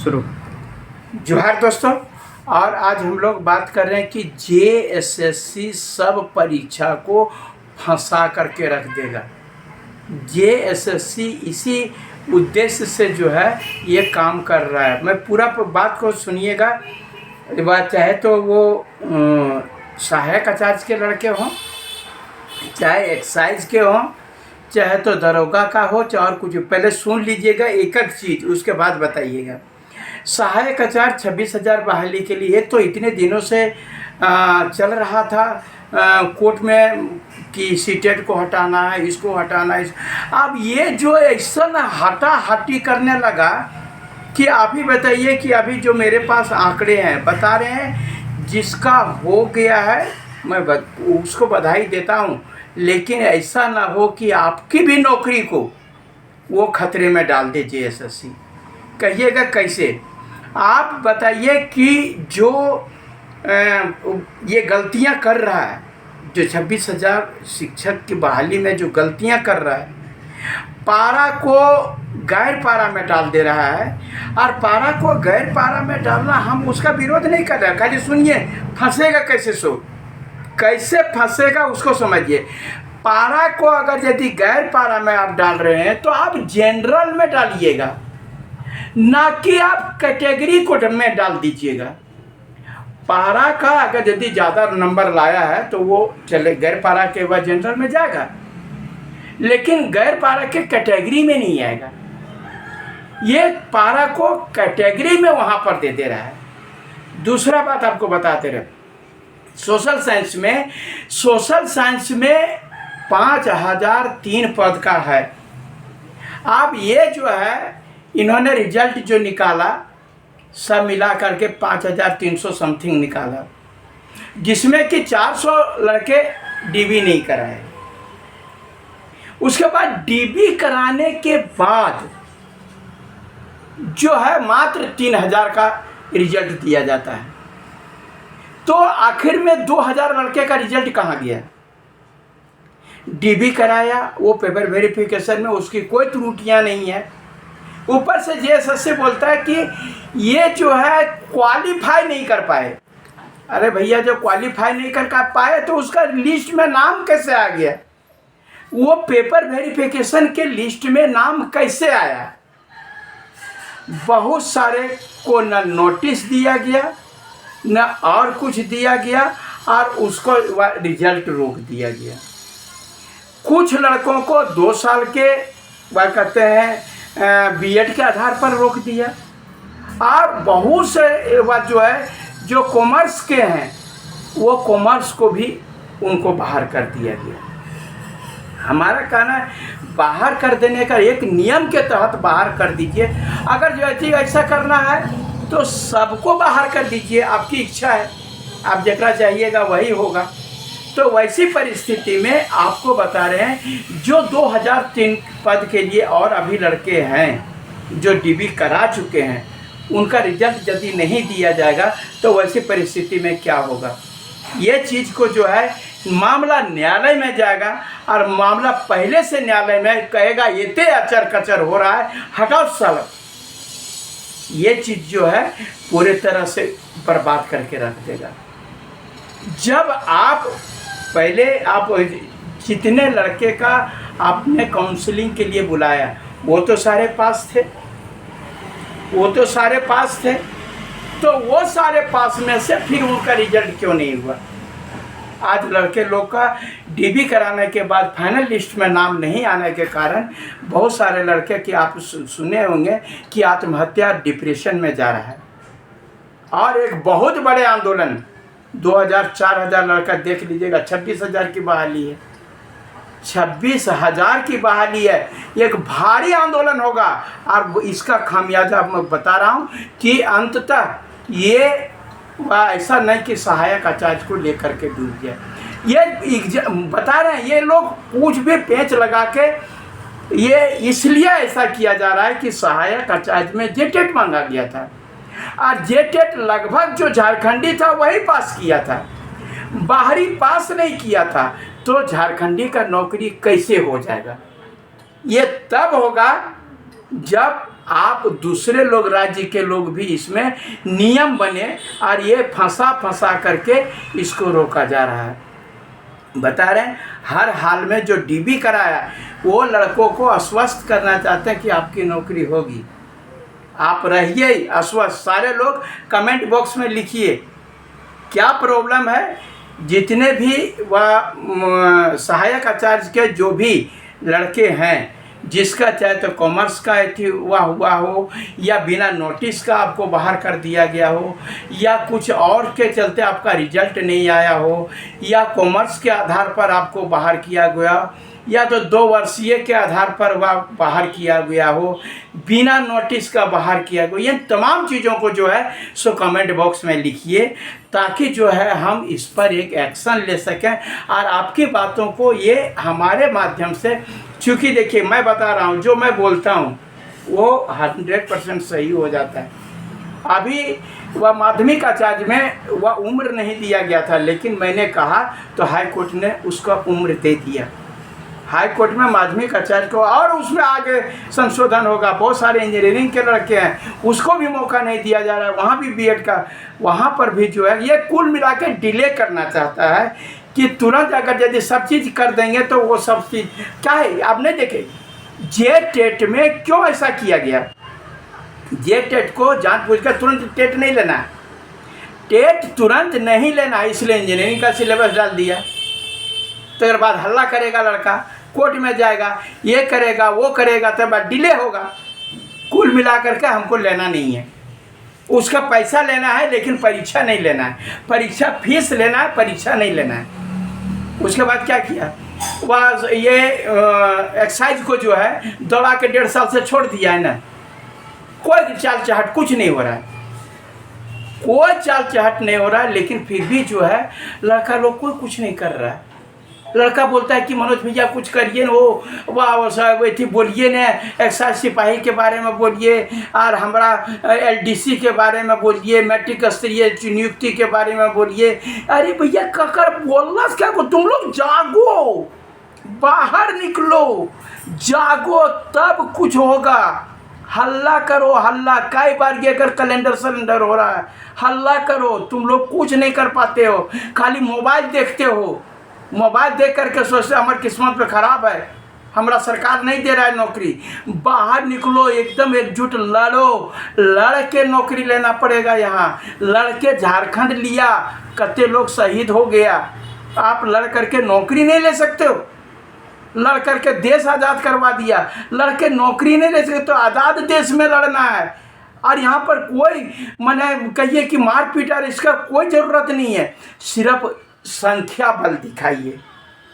शुरू। जोहार दोस्तों, और आज हम लोग बात कर रहे हैं कि जेएसएससी सब परीक्षा को फंसा करके रख देगा। जेएसएससी इसी उद्देश्य से जो है ये काम कर रहा है। मैं पूरा बात को सुनिएगा। बात चाहे तो वो सहायक आचार्य के लड़के हों, चाहे एक्साइज के हों, चाहे तो दरोगा का हो, चाहे और कुछ। पहले सुन लीजिएगा एक एक चीज़, उसके बाद बताइएगा। सहायक आचार्य 26,000 बहाली के लिए तो इतने दिनों से चल रहा था कोर्ट में कि सीटेट को हटाना है, इसको हटाना है। अब ये जो ऐसा हटा हटी करने लगा कि आप ही बताइए कि अभी जो मेरे पास आंकड़े हैं बता रहे हैं, जिसका हो गया है मैं उसको बधाई देता हूँ, लेकिन ऐसा ना हो कि आपकी भी नौकरी को वो खतरे में डाल दे जेएसएससी। कहिएगा कैसे? आप बताइए कि जो ये गलतियां कर रहा है, जो 26,000 शिक्षक की बहाली में जो गलतियां कर रहा है, पारा को गैर पारा में डाल दे रहा है। और पारा को गैर पारा में डालना, हम उसका विरोध नहीं कर रहे। खाली सुनिए, फंसेगा कैसे कैसे फंसेगा उसको समझिए। पारा को अगर यदि गैर पारा में आप डाल रहे हैं तो आप जनरल में डालिएगा, ना कि आप कैटेगरी कोड में डाल दीजिएगा। पारा का अगर यदि ज़्यादा नंबर लाया है तो वो चले गैर पारा के बाद जनरल में जाएगा, लेकिन गैर पारा के कैटेगरी में नहीं आएगा। ये पारा को कैटेगरी में वहाँ पर दे दे रहा है। दूसरा बात आपको बताते रहे, सोशल साइंस में 5,003 पद का है। अब ये जो है इन्होंने रिजल्ट जो निकाला सब मिला करके 5,300 समथिंग निकाला, जिसमें कि 400 लड़के डीबी नहीं कराए। उसके बाद डीबी कराने के बाद जो है मात्र 3,000 का रिजल्ट दिया जाता है। तो आखिर में 2,000 लड़के का रिजल्ट कहाँ गया? डीबी कराया, वो पेपर वेरिफिकेशन में उसकी कोई त्रुटियां नहीं है। ऊपर से जेएसएससी बोलता है कि ये जो है क्वालिफाई नहीं कर पाए। अरे भैया, जो क्वालिफाई नहीं कर पाए तो उसका लिस्ट में नाम कैसे आ गया? वो पेपर वेरिफिकेशन के लिस्ट में नाम कैसे आया? बहुत सारे को न नोटिस दिया गया, न और कुछ दिया गया, और उसको रिजल्ट रोक दिया गया। कुछ लड़कों को 2 साल के वह कहते हैं बीएड के आधार पर रोक दिया, और बहुत से वह जो है जो कॉमर्स के हैं वो कॉमर्स को भी उनको बाहर कर दिया गया। हमारा कहना है बाहर कर देने का एक नियम के तहत बाहर कर दीजिए। अगर जो ऐसा करना है तो सबको बाहर कर दीजिए, आपकी इच्छा है, आप जकरा चाहिएगा वही होगा। तो वैसी परिस्थिति में आपको बता रहे हैं जो 2003 पद के लिए और अभी लड़के हैं जो डीबी करा चुके हैं, उनका रिजल्ट यदि नहीं दिया जाएगा तो वैसी परिस्थिति में क्या होगा? ये चीज़ को जो है मामला न्यायालय में जाएगा, और मामला पहले से न्यायालय में कहेगा ये ते अचर कचर हो रहा है, हटाओ साला। ये चीज़ जो है पूरे तरह से बर्बाद करके रख देगा। जब आप पहले आप जितने लड़के का आपने काउंसलिंग के लिए बुलाया वो तो सारे पास थे, तो वो सारे पास में से फिर उनका रिजल्ट क्यों नहीं हुआ? आज लड़के लोग का डीबी कराने के बाद फाइनल लिस्ट में नाम नहीं आने के कारण बहुत सारे लड़के की आप सुने होंगे कि आत्महत्या, डिप्रेशन में जा रहा है। और एक बहुत बड़े आंदोलन 2,000-4,000 लड़का देख लीजिएगा, 26,000 की बहाली है, 26,000 की बहाली है। एक भारी आंदोलन होगा, और इसका खामियाजा मैं बता रहा हूँ कि अंततः ये ऐसा नहीं कि सहायक आचार्य को लेकर के डूब जाए। ये बता रहे हैं ये लोग कुछ भी पेंच लगा के, ये इसलिए ऐसा किया जा रहा है कि सहायक आचार्य में जेटेट मांगा गया था, और जेटेट लगभग जो झारखंडी था वही पास किया था, बाहरी पास नहीं किया था। तो झारखंडी का नौकरी कैसे हो जाएगा? ये तब होगा जब आप दूसरे लोग, राज्य के लोग भी इसमें नियम बने और ये फंसा फंसा करके इसको रोका जा रहा है। बता रहे हैं हर हाल में जो डीबी कराया वो लड़कों को आश्वस्त करना चाहते हैं कि आपकी नौकरी होगी, आप रहिए आश्वस्त। सारे लोग कमेंट बॉक्स में लिखिए क्या प्रॉब्लम है। जितने भी वह सहायक आचार्य के जो भी लड़के हैं, जिसका चाहे तो कॉमर्स का हुआ हो या बिना नोटिस का आपको बाहर कर दिया गया हो या कुछ और के चलते आपका रिजल्ट नहीं आया हो या कॉमर्स के आधार पर आपको बाहर किया गया या तो 2 वर्षीय के आधार पर वह बाहर किया गया हो, बिना नोटिस का बाहर किया गया, ये तमाम चीज़ों को जो है सो कमेंट बॉक्स में लिखिए ताकि जो है हम इस पर एक एक्शन ले सकें और आपकी बातों को ये हमारे माध्यम से, चूँकि देखिए मैं बता रहा हूँ जो मैं बोलता हूँ वो 100% सही हो जाता है। अभी वह माध्यमिक आचार्य में वह उम्र नहीं दिया गया था, लेकिन मैंने कहा तो हाई कोर्ट ने उसका उम्र दे दिया। हाई कोर्ट में माध्यमिक आचार्य को, और उसमें आगे संशोधन होगा, बहुत सारे इंजीनियरिंग के लड़के हैं उसको भी मौका नहीं दिया जा रहा है, वहाँ भी बीएड का, वहाँ पर भी जो है ये कुल मिला के डिले करना चाहता है कि तुरंत अगर यदि सब चीज़ कर देंगे तो वो सब चीज़ क्या है। आपने देखे जे टेट में क्यों ऐसा किया गया, जे टेट को जानबूझ कर तुरंत टेट नहीं लेना है, टेट तुरंत नहीं लेना है, इसलिए इंजीनियरिंग का सिलेबस डाल दिया। तो अगर बाद हल्ला करेगा लड़का, कोर्ट में जाएगा, ये करेगा वो करेगा, तब बाद डिले होगा। कुल मिला करके हमको लेना नहीं है, उसका पैसा लेना है लेकिन परीक्षा नहीं लेना है, परीक्षा फीस लेना है, परीक्षा नहीं लेना है। उसके बाद क्या किया, वह ये एक्साइज को जो है दौड़ा के 1.5 साल से छोड़ दिया है ना, कोई चाल चहट कुछ नहीं हो रहा है, कोई चाल चहट नहीं हो रहा है, लेकिन फिर भी जो है लड़का लोग कोई कुछ नहीं कर रहा है। लड़का बोलता है कि मनोज भैया कुछ करिए, वो वही बोलिए न, एक्साइज सिपाही के बारे में बोलिए और हमारा एलडीसी के बारे में बोलिए, मैट्रिक स्तरीय नियुक्ति के बारे में बोलिए। अरे भैया ककर बोलना क्या को, तुम लोग जागो, बाहर निकलो, जागो तब कुछ होगा। हल्ला करो, हल्ला कई बार ये अगर कैलेंडर सलेंडर हो रहा है, हल्ला करो, तुम लोग कुछ नहीं कर पाते हो, खाली मोबाइल देखते हो, मोबाइल देख करके सोचते हमारी किस्मत पे खराब है, हमारा सरकार नहीं दे रहा है नौकरी। बाहर निकलो, एकदम एकजुट लड़ो, लड़ के नौकरी लेना पड़ेगा। यहाँ लड़के झारखंड लिया, कितने लोग शहीद हो गया, आप लड़ करके नौकरी नहीं ले सकते हो, लड़ करके देश आज़ाद करवा दिया, लड़के नौकरी नहीं ले सकते, तो आज़ाद देश में लड़ना है। और यहाँ पर कोई मैंने कहिए कि मारपीट और इसका कोई ज़रूरत नहीं है, सिर्फ संख्या बल दिखाइए,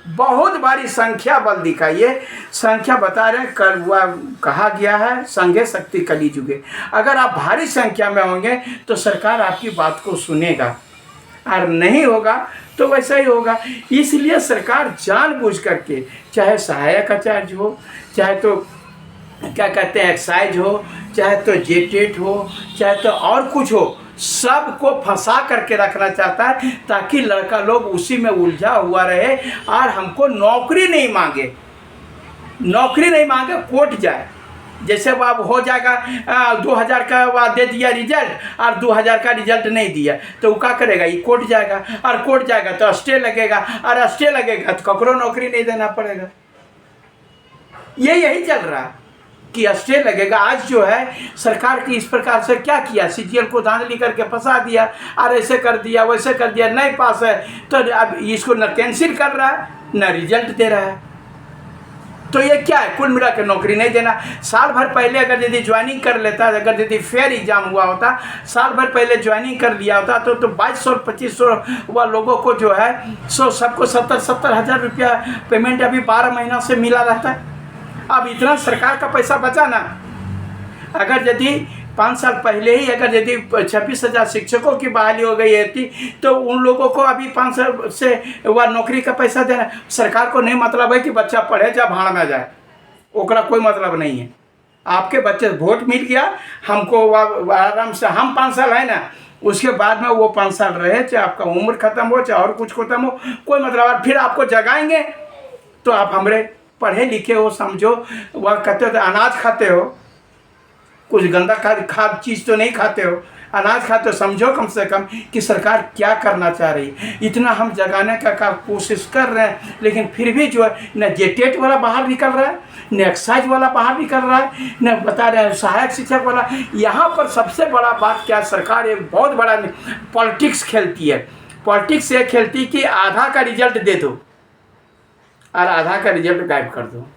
बहुत भारी संख्या बल दिखाइए। संख्या बता रहे कर हुआ कहा गया है संघे शक्ति कली जुगे, अगर आप भारी संख्या में होंगे तो सरकार आपकी बात को सुनेगा, और नहीं होगा तो वैसा ही होगा। इसलिए सरकार जानबूझ करके, चाहे सहायक आचार्य हो, चाहे तो क्या कहते हैं एक्साइज हो, चाहे तो जेटेट हो, चाहे तो और कुछ हो, सबको फंसा करके रखना चाहता है ताकि लड़का लोग उसी में उलझा हुआ रहे और हमको नौकरी नहीं मांगे, नौकरी नहीं मांगे, कोर्ट जाए। जैसे वो अब हो जाएगा 2000 का वह दे दिया रिजल्ट और 2000 का रिजल्ट नहीं दिया तो वो क्या करेगा, ये कोर्ट जाएगा, और कोर्ट जाएगा तो स्टे लगेगा, और स्टे लगेगा तो ककरो नौकरी नहीं देना पड़ेगा। यही चल रहा है कि स्टे लगेगा। आज जो है सरकार की इस प्रकार से क्या किया, सीजीएल को धांधली करके फंसा दिया, और ऐसे कर दिया वैसे कर दिया, नहीं पास है तो अब इसको न कैंसिल कर रहा है न रिजल्ट दे रहा है। तो ये क्या है, कुल मिला के नौकरी नहीं देना। साल भर पहले अगर यदि ज्वाइनिंग कर लेता, अगर यदि फेयर एग्जाम हुआ होता, साल भर पहले ज्वाइनिंग कर लिया होता तो 2200-2500 वह लोगों को जो है सबको 70 हज़ार रुपया पेमेंट अभी 12 महीना से मिला रहता है। अब इतना सरकार का पैसा बचा ना। अगर यदि 5 साल पहले ही अगर यदि 26,000 शिक्षकों की बहाली हो गई थी तो उन लोगों को अभी 5 साल से वह नौकरी का पैसा देना। सरकार को नहीं मतलब है कि बच्चा पढ़े या भाड़ में जाए, ओकरा कोई मतलब नहीं है। आपके बच्चे वोट मिल गया, हमको आराम से, हम 5 साल है ना, उसके बाद में वो 5 साल रहे, चाहे आपका उम्र खत्म हो चाहे और कुछ खत्म हो, कोई मतलब। फिर आपको जगाएंगे तो आप हमरे पढ़े लिखे हो, समझो, वह कहते हो अनाज खाते हो, कुछ गंदा खाद चीज़ तो नहीं खाते हो, अनाज खाते हो, समझो कम से कम कि सरकार क्या करना चाह रही है। इतना हम जगाने का कोशिश कर रहे हैं, लेकिन फिर भी जो है न जेटेट वाला बाहर निकल रहा है, न एक्साइज वाला बाहर निकल रहा है, न बता रहे हैं सहायक शिक्षक वाला। यहाँ पर सबसे बड़ा बात क्या, सरकार एक बहुत बड़ा पॉलिटिक्स खेलती है। पॉलिटिक्स ये खेलती कि आधा का रिजल्ट दे दो और आधा का रिजल्ट गायब कर दो,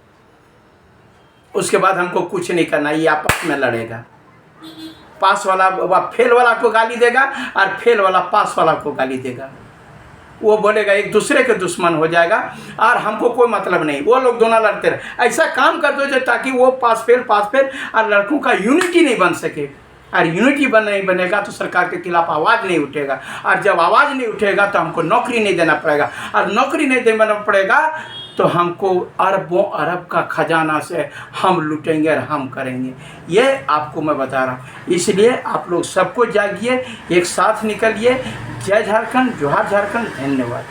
उसके बाद हमको कुछ नहीं करना, ये आपस में लड़ेगा। पास वाला फेल वाला को गाली देगा और फेल वाला पास वाला को गाली देगा। वो बोलेगा, एक दूसरे के दुश्मन हो जाएगा और हमको कोई मतलब नहीं, वो लोग दोनों लड़ते रहे। ऐसा काम कर दो जो ताकि वो पास फेल और लड़कों का यूनिटी नहीं बन सके। और यूनिटी नहीं बनेगा तो सरकार के खिलाफ आवाज़ नहीं उठेगा, और जब आवाज़ नहीं उठेगा तो हमको नौकरी नहीं देना पड़ेगा, और नौकरी नहीं देना पड़ेगा तो हमको अरबों अरब का खजाना से हम लूटेंगे और हम करेंगे। ये आपको मैं बता रहा हूँ। इसलिए आप लोग सबको जागिए, एक साथ निकलिए। जय झारखंड, जोहार झारखंड, धन्यवाद।